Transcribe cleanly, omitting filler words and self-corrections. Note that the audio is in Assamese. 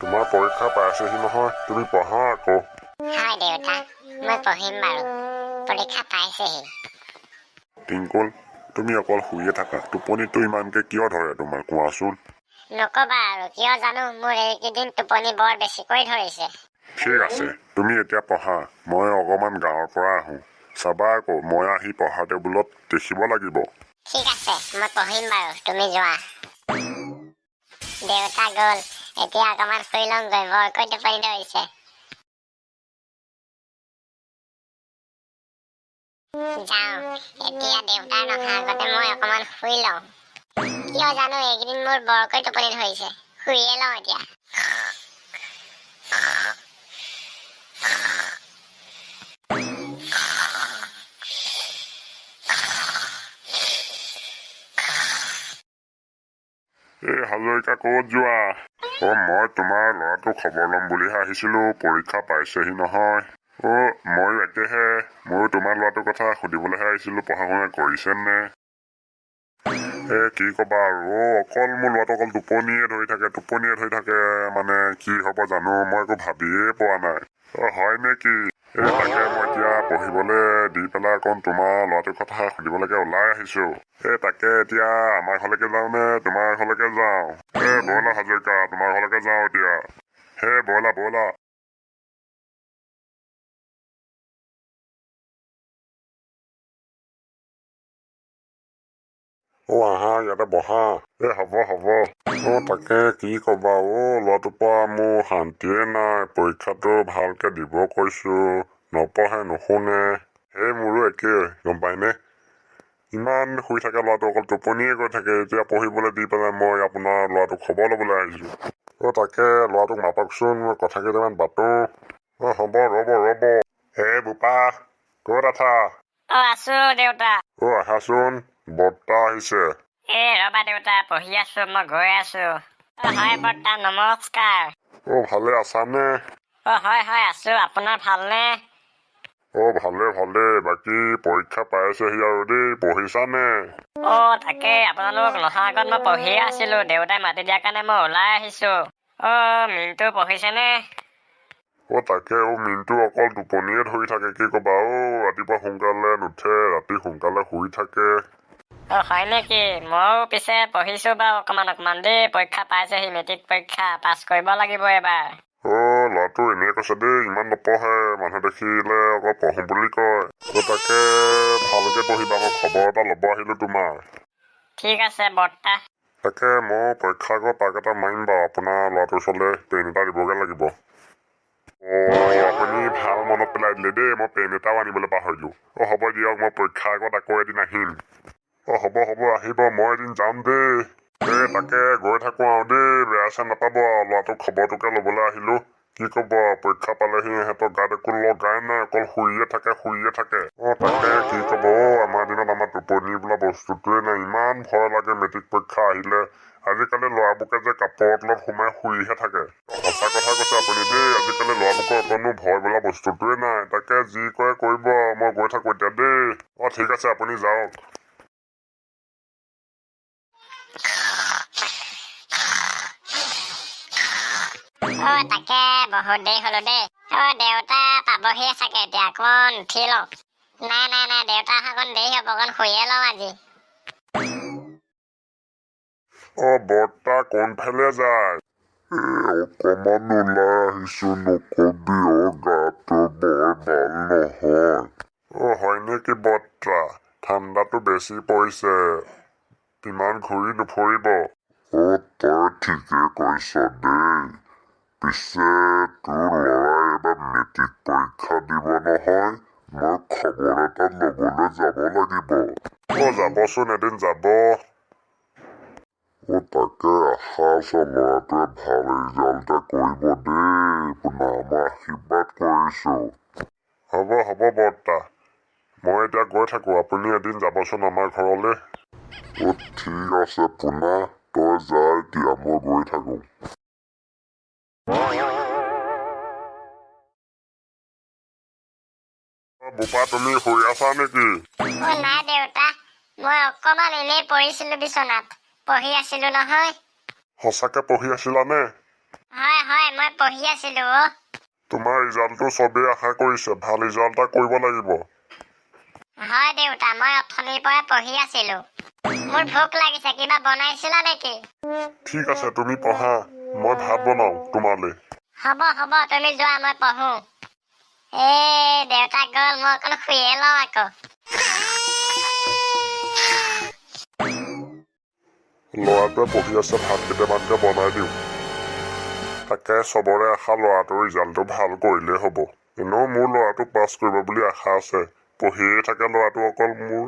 তোমাৰ পৰীক্ষা পাইছেহি নহয়, তুমি পঢ়া আকৌ। হয় দেউতা, মই পঢ়িম বাৰু। পৰীক্ষা পাইছেহি। টিংকুল, তুমি অকল শুইয়ে থাকা। টোপনিটো ইমানকে কিয় ধৰে তোমাৰ কোৱাচোন? নকবা আৰু, কিয় জানো মোৰ এইকেইদিন টোপনি বৰ বেছিকৈ ধৰিছে। ঠিক আছে, তুমি এতিয়া পঢ়া। মই অকমান গাঁৱৰ পৰা আহোঁ। চাবা আকৌ, মই আহি পঢ়া টেবুলত দেখিব লাগিব। ঠিক আছে, মই পঢ়িম বাৰু, তুমি যোৱা। দেউতা গ'ল, এতিয়া অকমান শুই লওঁগৈ, বৰকৈ টোপনি ধৰিছে। যাওঁ, এতিয়া দেউতাৰ নহাৰ আগতে মই অকমান শুই লওঁ। কিয় জানো এইকেইদিন মোৰ বৰকৈ টোপনি ধৰিছে। শুইয়ে লওঁ এতিয়া। এই হাজৰিকা, ক'ত যোৱা? মই তোমাৰ ল'ৰাটোৰ খবৰ ল'ম বুলিহে আহিছিলো। পৰীক্ষা পাইছেহি নহয়। ময়ো একেহে। ময়ো তোমাৰ ল'ৰাটোৰ কথা সুধিবলৈহে আহিছিলো, পঢ়া শুনা কৰিছেনে? কি ক'বা আৰু, অকল মোৰ ল'ৰাটো অকল টোপনিয়ে ধৰি থাকে। মানে কি হ'ব জানো, মই একো ভাবিয়ে পোৱা নাই। হয় নেকি? তাকে মই এতিয়া পঢ়িবলৈ দি পেলাই অকণ তোমাৰ ল'ৰাটোৰ কথা সুধিবলৈকে ওলাই আহিছো। তাকে এতিয়া আমাৰ ঘৰলৈকে যাওঁ নে তোমাৰ ঘৰলৈকে যাওঁ? ব'লা হাজৰিকা, তোমাৰ ঘৰলৈকে যাওঁ এতিয়া। ব'লা। আহা, ইয়াতে বহা। হ'ব। তাকে কি ক'বা, ল'ৰাটোৰ পৰা মোৰ শান্তিয়ে নাই। পৰীক্ষাটো ভালকে দিব কৈছো, নপঢ়ে নুশুনে। মোৰো একেই, গম পাইনে? ইমান শুই থাকে ল'ৰাটো, অকল টোপনিয়ে গৈ থাকে। এতিয়া পঢ়িবলৈ দি পেলাই মই আপোনাৰ ল'ৰাটোক খবৰ ল'বলৈ আহিছো। তাকে ল'ৰাটোক মাতকচোন, মই কথা কেইটামান পাতো। হ'ব, ৰ'ব। বোপা, ক'ত আছা? আছো দেউতা। আহাচোন, বৰ্তা আহিছে। ৰবা দেউতা, পঢ়ি আছো, মই গৈ আছো। হয় বৰ্তা, নমস্কাৰ। ভালে আছানে? হয়, আছো। আপোনাৰ ভালনে? ভালে। বাকী পৰীক্ষা পাইছেহি আৰু দেই, পঢ়িছানে? তাকে আপোনালোক নহাৰ আগত মই পঢ়িয়ে আছিলো। দেউতাই মাতি দিয়াৰ কাৰণে মই ওলাই আহিছো। মিনটো পঢ়িছেনে? তাকে মিনটো অকল টোপনিয়ে ধৰি থাকে। কি ক'বা, ৰাতিপুৱা সোনকালে নুঠে, ৰাতি সোনকালে শুই থাকে। হয় নেকি? ময়ো পিছে পঢ়িছো বাৰু অকমান দেই। পৰীক্ষা পাইছেহি, মেট্ৰিক পৰীক্ষা পাছ কৰিব লাগিব এবাৰ। ল'ৰাটো এনেই কৈছে দেই, ইমান নপঢ়ে। মানুহ দেখিলে অকল পঢ়ো বুলি কয়। তাকে ভালকে পঢ়িবা, মই খবৰ এটা ল'ব আহিলো তোমাৰ। ঠিক আছে বৰ্তা। তাকে মই পৰীক্ষাৰ আগত পাক এটা মাৰিম বাৰু আপোনাৰ ল'ৰাটোৰ ওচৰলৈ, পেন এটা দিবগে লাগিব। আপুনি ভাল মনত পেলাই দিলে দেই, মই পেন এটাও আনিবলৈ পাহৰিলো। হ'ব দিয়ক, মই পৰীক্ষাৰ আগত আকৌ এদিন আহিম। হ'ব, আহিব, মই এদিন যাম দেই। তাকে গৈ থাকো আৰু দেই, বেয়া চেয়া নাপাব আৰু। ল'ৰাটোৰ খবৰটোকে ল'বলৈ আহিলো। কি ক'ব, পৰীক্ষা পালেহি, ইহঁতৰ গাত একো লগাই নাই, অকল শুইয়ে থাকে। তাকে কি ক'ব, আমাৰ দিনত আমাৰ টোপনি বোলা বস্তুটোৱে নাই। ইমান ভয় লাগে মেট্ৰিক পৰীক্ষা আহিলে। আজিকালি ল'ৰাবোকে যে কাপোৰৰ তলত সোমাই শুইহে থাকে। সঁচা কথা কৈছে আপুনি দেই, আজিকালি ল'ৰাবোকৰ অকণো ভয় বোলা বস্তুটোৱে নাই। তাকে যি কৰে কৰিব, মই গৈ থাকো এতিয়া দেই। ঠিক আছে, আপুনি যাওক। তাকে বহুত দেৰি হলো দেই। দেউতা পাবহিয়ে চাগে এতিয়া, অকণ উঠি লওঁ। নাই, দেউতা অকণ দেৰি হ'ব, অকণ শুইয়ে লওঁ আজি। বৰ্তা কোনফালে যায়? অকমান ওলাই আহিছো, নকবি গাটো বৰ ভাল নহয়। হয় নেকি বৰ্তা? ঠাণ্ডাটো বেছি পৰিছে, ইমান ঘূৰি নুফুৰিব। তই ঠিকে কৈছ দেই। পিছে তোৰ ল'ৰাই এবাৰ মেট্ৰিক পৰীক্ষা দিব নহয়, মই খবৰ এটা ল'বলৈ যাব লাগিব। যাবচোন, এদিন যাব। তাকে আশা আছে, ল'ৰাটোৱে ভাল ৰিজাল্ট কৰিব দেই। আপোনাৰ মই আশীৰ্বাদ কৰিছো। হ'ব বৰ্তা, মই এতিয়া গৈ থাকো। আপুনি এদিন যাবচোন আমাৰ ঘৰলৈ। ঠিক আছে পোনা, তই যা এতিয়া, মই গৈ থাকো। বোপা, তুমি শুই আছা নেকি? নাই দেউতা, মই অকমান এনেই পৰিছিলো বিচনাত, পঢ়ি আছিলো নহয়। সঁচাকে পঢ়ি আছিলানে? হয়, পঢ়ি আছিলো অ। তোমাৰ ৰিজাল্টটো চবেই আশা কৰিছে, ভাল ৰিজাল্ট এটা কৰিব লাগিব। হয় দেউতা, মই অথনিৰ পৰা পঢ়ি আছিলো। মোৰ ভোক লাগিছে, কিবা বনাইছিলা নেকি? ঠিক আছে তুমি পঢ়া, মই ভাত বনাও তোমালে। হ'ব হ'ব, তুমি যোৱা, মই পঢ়ো। দেউতা গ'ল, মই অকণ শুয়ে লওঁ আকৌ। ল'ৰাটোৱে পঢ়ি আছে, ভাত কেইটামানকে বনাই দিওঁ। তাকে চবৰে আশা ল'ৰাটোৰ ৰিজাল্টটো ভাল কৰিলেই হ'ব। এনেও মোৰ ল'ৰাটো পাছ কৰিব বুলি আশা আছে। পঢ়িয়ে থাকে ল'ৰাটো অকল মোৰ।